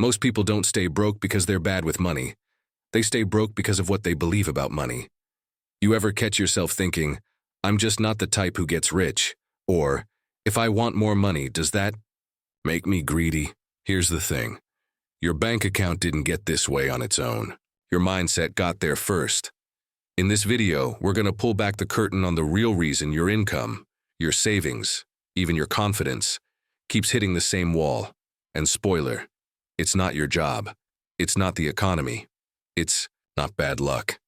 Most people don't stay broke because they're bad with money. They stay broke because of what they believe about money. You ever catch yourself thinking, I'm just not the type who gets rich? Or, if I want more money, does that make me greedy? Here's the thing. Your bank account didn't get this way on its own. Your mindset got there first. In this video, we're going to pull back the curtain on the real reason your income, your savings, even your confidence, keeps hitting the same wall. And spoiler, it's not your job. It's not the economy. It's not bad luck.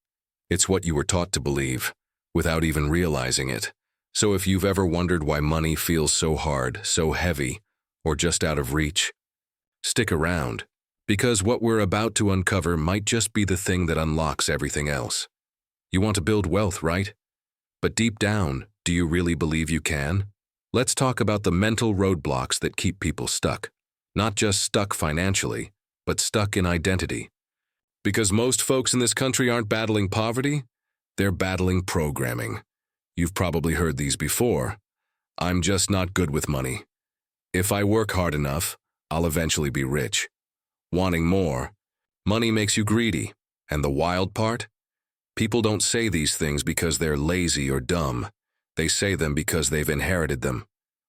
It's what you were taught to believe, without even realizing it. So if you've ever wondered why money feels so hard, so heavy, or just out of reach, stick around, because what we're about to uncover might just be the thing that unlocks everything else. You want to build wealth, right? But deep down, do you really believe you can? Let's talk about the mental roadblocks that keep people stuck. Not just stuck financially, but stuck in identity. Because most folks in this country aren't battling poverty, they're battling programming. You've probably heard these before. I'm just not good with money. If I work hard enough, I'll eventually be rich. Wanting more, money makes you greedy. And the wild part? People don't say these things because they're lazy or dumb. They say them because they've inherited them.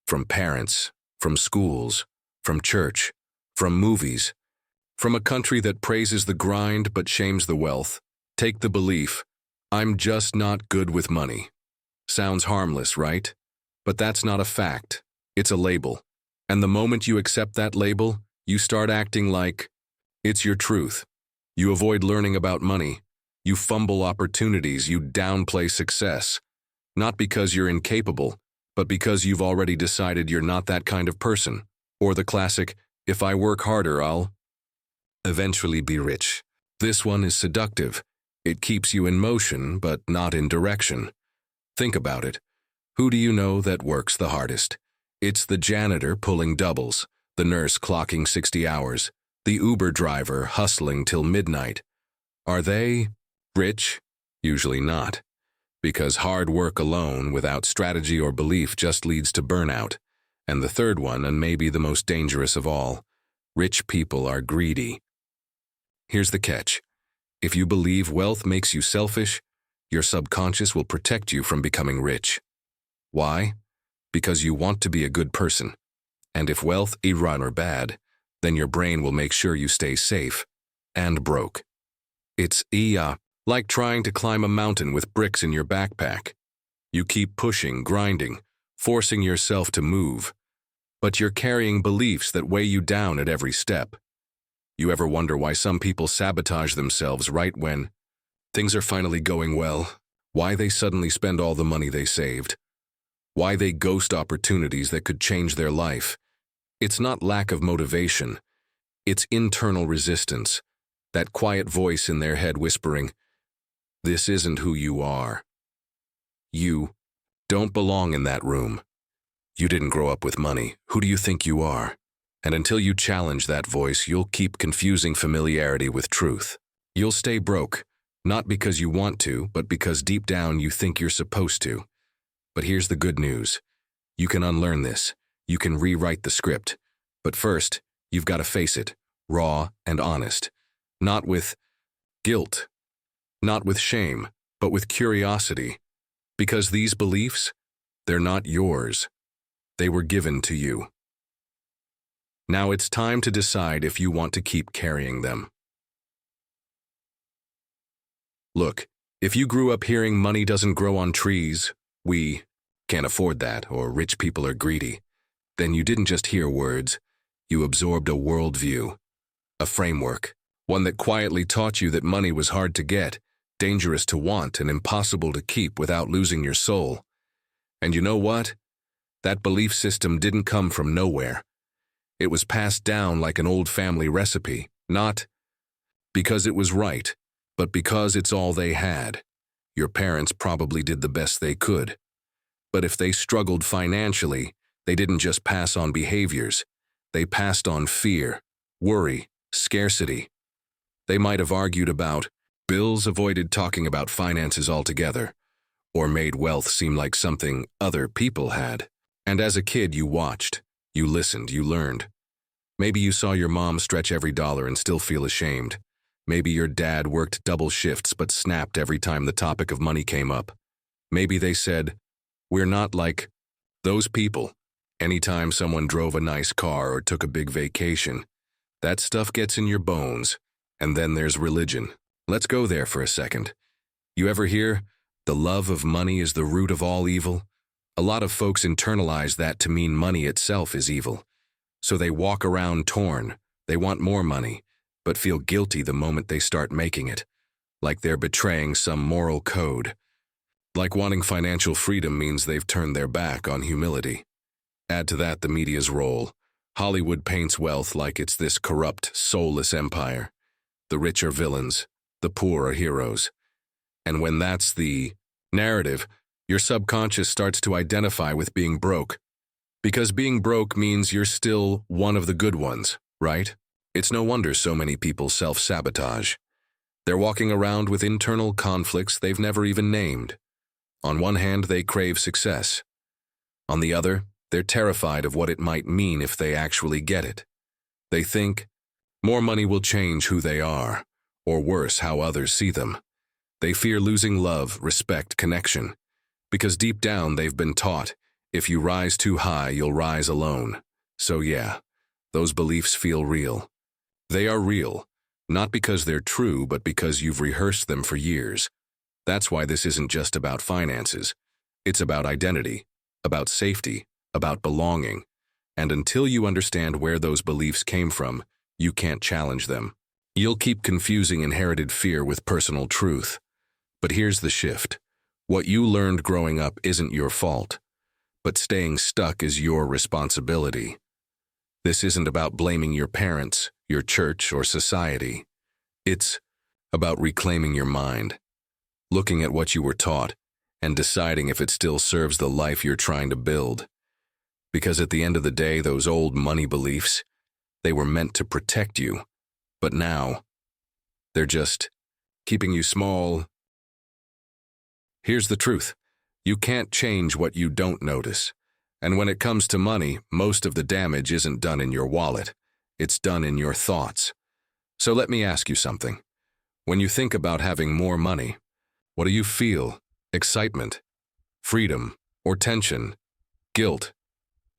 From parents, from schools, from church, from movies, from a country that praises the grind but shames the wealth. Take the belief, I'm just not good with money. Sounds harmless, right? But that's not a fact. It's a label. And the moment you accept that label, you start acting like it's your truth. You avoid learning about money. You fumble opportunities. You downplay success. Not because you're incapable, but because you've already decided you're not that kind of person. Or the classic, if I work harder, I'll eventually be rich. This one is seductive. It keeps you in motion, but not in direction. Think about it. Who do you know that works the hardest? It's the janitor pulling doubles, the nurse clocking 60 hours, the Uber driver hustling till midnight. Are they rich? Usually not. Because hard work alone, without strategy or belief, just leads to burnout. And the third one, and maybe the most dangerous of all, rich people are greedy. Here's the catch. If you believe wealth makes you selfish, your subconscious will protect you from becoming rich. Why? Because you want to be a good person. And if wealth is run or bad, then your brain will make sure you stay safe and broke. It's like trying to climb a mountain with bricks in your backpack. You keep pushing, grinding, forcing yourself to move. But you're carrying beliefs that weigh you down at every step. You ever wonder why some people sabotage themselves right when things are finally going well? Why they suddenly spend all the money they saved? Why they ghost opportunities that could change their life? It's not lack of motivation. It's internal resistance. That quiet voice in their head whispering, this isn't who you are. You don't belong in that room. You didn't grow up with money. Who do you think you are? And until you challenge that voice, you'll keep confusing familiarity with truth. You'll stay broke, not because you want to, but because deep down you think you're supposed to. But here's the good news. You can unlearn this. You can rewrite the script. But first, you've got to face it, raw and honest. Not with guilt, not with shame, but with curiosity. Because these beliefs, they're not yours. They were given to you. Now it's time to decide if you want to keep carrying them. Look, if you grew up hearing money doesn't grow on trees, we can't afford that, or rich people are greedy, then you didn't just hear words, you absorbed a worldview, a framework, one that quietly taught you that money was hard to get, dangerous to want, and impossible to keep without losing your soul. And you know what? That belief system didn't come from nowhere. It was passed down like an old family recipe, not because it was right, but because it's all they had. Your parents probably did the best they could. But if they struggled financially, they didn't just pass on behaviors. They passed on fear, worry, scarcity. They might have argued about bills, avoided talking about finances altogether, or made wealth seem like something other people had. And as a kid, you watched, you listened, you learned. Maybe you saw your mom stretch every dollar and still feel ashamed. Maybe your dad worked double shifts but snapped every time the topic of money came up. Maybe they said, "We're not like those people." Anytime someone drove a nice car or took a big vacation, that stuff gets in your bones. And then there's religion. Let's go there for a second. You ever hear, "The love of money is the root of all evil"? A lot of folks internalize that to mean money itself is evil. So they walk around torn. They want more money, but feel guilty the moment they start making it, like they're betraying some moral code. Like wanting financial freedom means they've turned their back on humility. Add to that the media's role. Hollywood paints wealth like it's this corrupt, soulless empire. The rich are villains, the poor are heroes. And when that's the narrative, your subconscious starts to identify with being broke. Because being broke means you're still one of the good ones, right? It's no wonder so many people self-sabotage. They're walking around with internal conflicts they've never even named. On one hand, they crave success. On the other, they're terrified of what it might mean if they actually get it. They think, more money will change who they are, or worse, how others see them. They fear losing love, respect, connection, because deep down they've been taught, if you rise too high, you'll rise alone. So yeah, those beliefs feel real. They are real, not because they're true, but because you've rehearsed them for years. That's why this isn't just about finances. It's about identity, about safety, about belonging. And until you understand where those beliefs came from, you can't challenge them. You'll keep confusing inherited fear with personal truth. But here's the shift. What you learned growing up isn't your fault, but staying stuck is your responsibility. This isn't about blaming your parents, your church, or society. It's about reclaiming your mind, looking at what you were taught, and deciding if it still serves the life you're trying to build. Because at the end of the day, those old money beliefs, they were meant to protect you. But now, they're just keeping you small. Here's the truth. You can't change what you don't notice. And when it comes to money, most of the damage isn't done in your wallet. It's done in your thoughts. So let me ask you something. When you think about having more money, what do you feel? Excitement, freedom, or tension, guilt,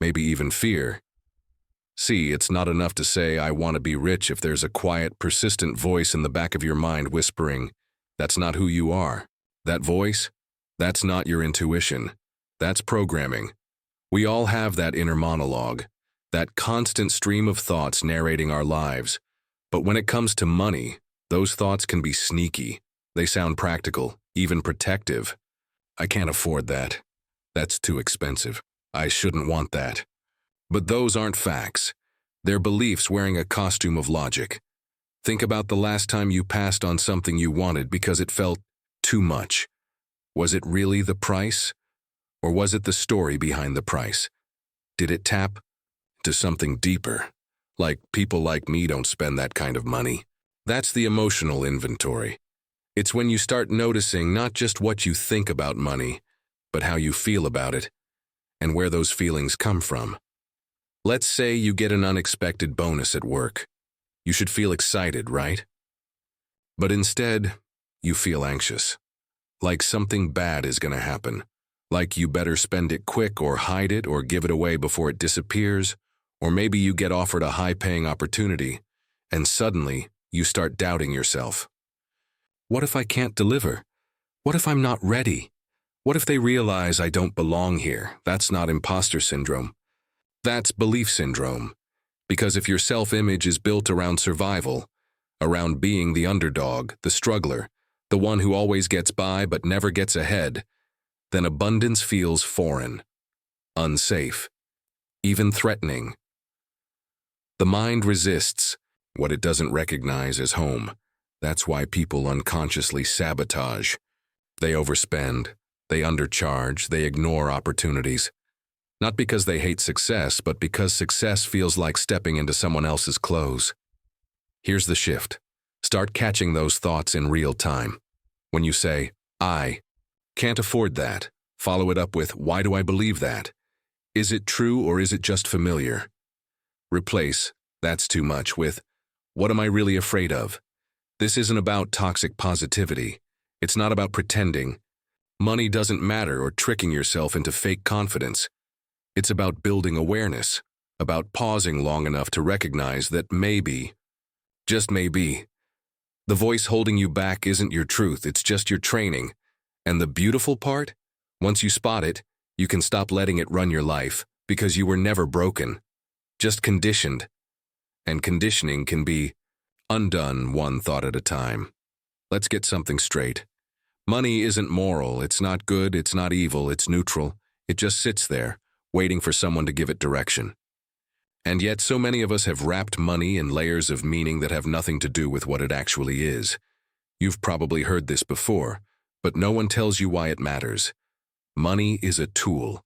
maybe even fear? See, it's not enough to say, "I want to be rich," if there's a quiet, persistent voice in the back of your mind whispering, "That's not who you are." That voice, that's not your intuition. That's programming. We all have that inner monologue, that constant stream of thoughts narrating our lives. But when it comes to money, those thoughts can be sneaky. They sound practical, even protective. "I can't afford that. That's too expensive. I shouldn't want that." But those aren't facts. They're beliefs wearing a costume of logic. Think about the last time you passed on something you wanted because it felt too much. Was it really the price? Or was it the story behind the price? Did it tap to something deeper? Like, people like me don't spend that kind of money. That's the emotional inventory. It's when you start noticing not just what you think about money, but how you feel about it, and where those feelings come from. Let's say you get an unexpected bonus at work. You should feel excited, right? But instead, you feel anxious. Like something bad is going to happen. Like you better spend it quick or hide it or give it away before it disappears. Or maybe you get offered a high-paying opportunity, and suddenly you start doubting yourself. What if I can't deliver? What if I'm not ready? What if they realize I don't belong here? That's not imposter syndrome. That's belief syndrome. Because if your self-image is built around survival, around being the underdog, the struggler, the one who always gets by but never gets ahead, then abundance feels foreign, unsafe, even threatening. The mind resists what it doesn't recognize as home. That's why people unconsciously sabotage. They overspend, they undercharge, they ignore opportunities. Not because they hate success, but because success feels like stepping into someone else's clothes. Here's the shift. Start catching those thoughts in real time. When you say, "I can't afford that," follow it up with, "Why do I believe that? Is it true or is it just familiar?" Replace, That's too much with, what am I really afraid of? This isn't about toxic positivity. It's not about pretending. Money doesn't matter or tricking yourself into fake confidence. It's about building awareness, about pausing long enough to recognize that maybe, just maybe, the voice holding you back isn't your truth, it's just your training. And the beautiful part? Once you spot it, you can stop letting it run your life, because you were never broken, just conditioned. And conditioning can be undone one thought at a time. Let's get something straight. Money isn't moral, it's not good, it's not evil, it's neutral. It just sits there, waiting for someone to give it direction. And yet so many of us have wrapped money in layers of meaning that have nothing to do with what it actually is. You've probably heard this before, but no one tells you why it matters. Money is a tool.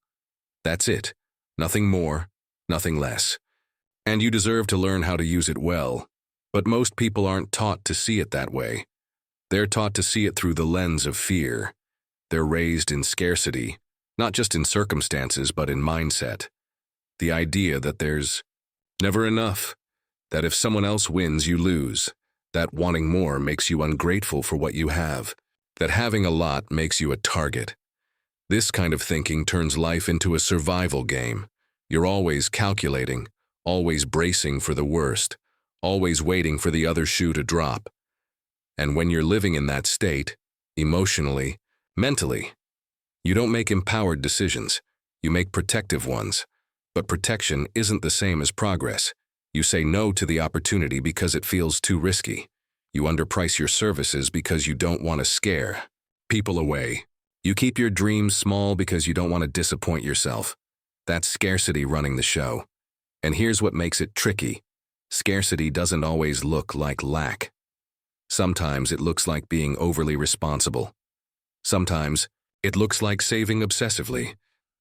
That's it. Nothing more, nothing less. And you deserve to learn how to use it well. But most people aren't taught to see it that way. They're taught to see it through the lens of fear. They're raised in scarcity, not just in circumstances, but in mindset. The idea that there's never enough, that if someone else wins, you lose, that wanting more makes you ungrateful for what you have, that having a lot makes you a target. This kind of thinking turns life into a survival game. You're always calculating, always bracing for the worst, always waiting for the other shoe to drop. And when you're living in that state, emotionally, mentally, you don't make empowered decisions, you make protective ones. But protection isn't the same as progress. You say no to the opportunity because it feels too risky. You underprice your services because you don't want to scare people away. You keep your dreams small because you don't want to disappoint yourself. That's scarcity running the show. And here's what makes it tricky. Scarcity doesn't always look like lack. Sometimes it looks like being overly responsible. Sometimes it looks like saving obsessively,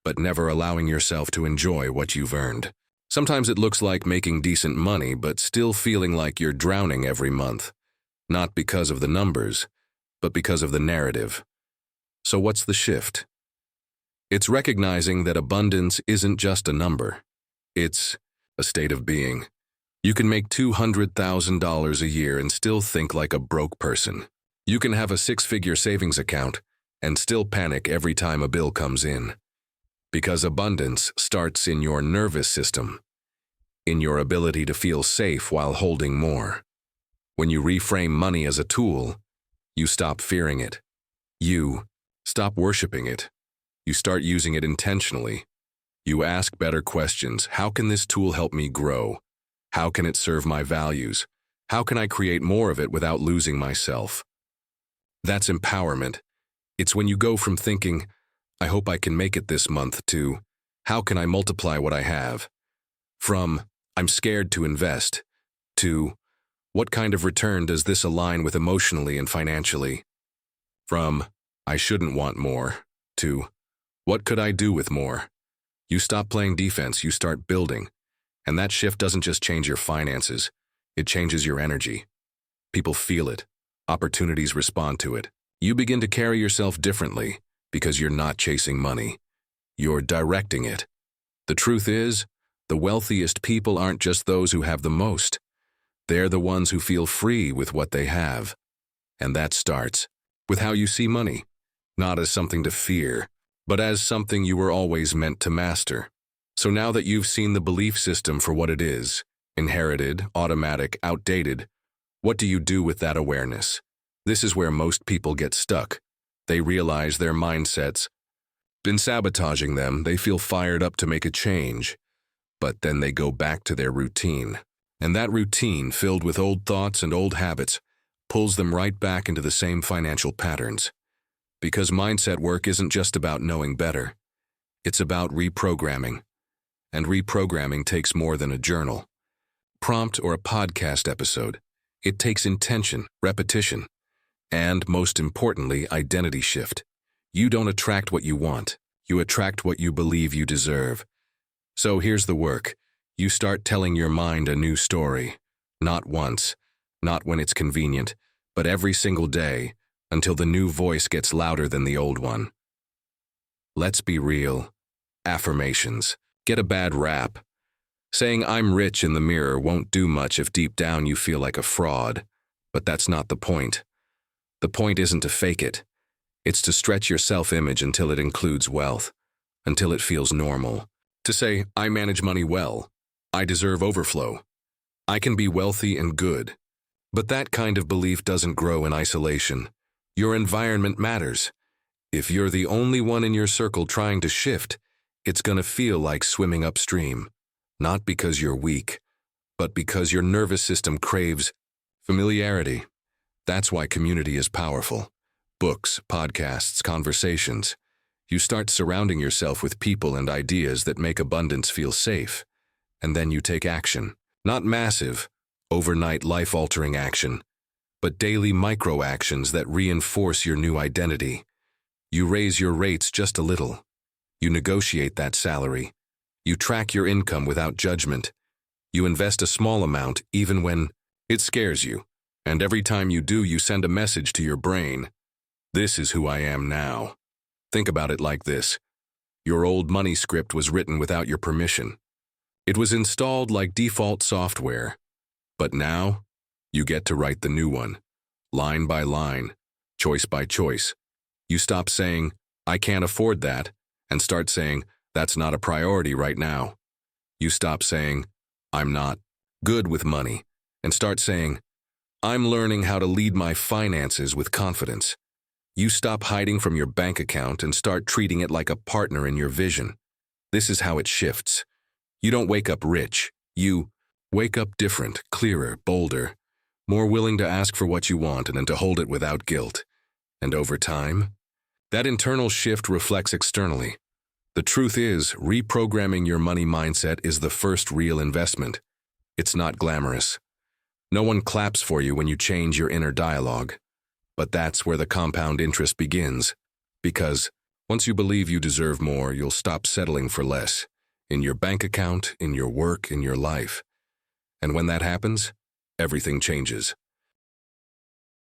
but never allowing yourself to enjoy what you've earned. Sometimes it looks like making decent money, but still feeling like you're drowning every month. Not because of the numbers, but because of the narrative. So what's the shift? It's recognizing that abundance isn't just a number. It's a state of being. You can make $200,000 a year and still think like a broke person. You can have a six-figure savings account and still panic every time a bill comes in. Because abundance starts in your nervous system, in your ability to feel safe while holding more. When you reframe money as a tool, you stop fearing it. You stop worshiping it. You start using it intentionally. You ask better questions. How can this tool help me grow? How can it serve my values? How can I create more of it without losing myself? That's empowerment. It's when you go from thinking, I hope I can make it this month, to, how can I multiply what I have? From, I'm scared to invest, to, what kind of return does this align with emotionally and financially? From, I shouldn't want more, to, what could I do with more? You stop playing defense, you start building. And that shift doesn't just change your finances, it changes your energy. People feel it. Opportunities respond to it. You begin to carry yourself differently because you're not chasing money. You're directing it. The truth is, the wealthiest people aren't just those who have the most. They're the ones who feel free with what they have. And that starts with how you see money, not as something to fear, but as something you were always meant to master. So now that you've seen the belief system for what it is, inherited, automatic, outdated, what do you do with that awareness? This is where most people get stuck. They realize their mindsets been sabotaging them. They feel fired up to make a change, but then they go back to their routine. And that routine, filled with old thoughts and old habits, pulls them right back into the same financial patterns. Because mindset work isn't just about knowing better. It's about reprogramming. And reprogramming takes more than a journal, prompt, or a podcast episode. It takes intention, repetition, and, most importantly, identity shift. You don't attract what you want. You attract what you believe you deserve. So here's the work. You start telling your mind a new story. Not once, not when it's convenient, but every single day, until the new voice gets louder than the old one. Let's be real. Affirmations get a bad rap. Saying I'm rich in the mirror won't do much if deep down you feel like a fraud, but that's not the point. The point isn't to fake it. It's to stretch your self-image until it includes wealth, until it feels normal. To say, I manage money well, I deserve overflow, I can be wealthy and good. But that kind of belief doesn't grow in isolation. Your environment matters. If you're the only one in your circle trying to shift, it's gonna feel like swimming upstream. Not because you're weak, but because your nervous system craves familiarity. That's why community is powerful. Books, podcasts, conversations. You start surrounding yourself with people and ideas that make abundance feel safe. And then you take action. Not massive, overnight life-altering action, but daily micro-actions that reinforce your new identity. You raise your rates just a little. You negotiate that salary. You track your income without judgment. You invest a small amount even when it scares you. And every time you do, you send a message to your brain. This is who I am now. Think about it like this. Your old money script was written without your permission. It was installed like default software. But now, you get to write the new one. Line by line, choice by choice. You stop saying, I can't afford that, and start saying, that's not a priority right now. You stop saying, I'm not good with money, and start saying, I'm learning how to lead my finances with confidence. You stop hiding from your bank account and start treating it like a partner in your vision. This is how it shifts. You don't wake up rich. You wake up different, clearer, bolder, more willing to ask for what you want and then to hold it without guilt. And over time, that internal shift reflects externally. The truth is, reprogramming your money mindset is the first real investment. It's not glamorous. No one claps for you when you change your inner dialogue. But that's where the compound interest begins. Because once you believe you deserve more, you'll stop settling for less. In your bank account, in your work, in your life. And when that happens, everything changes.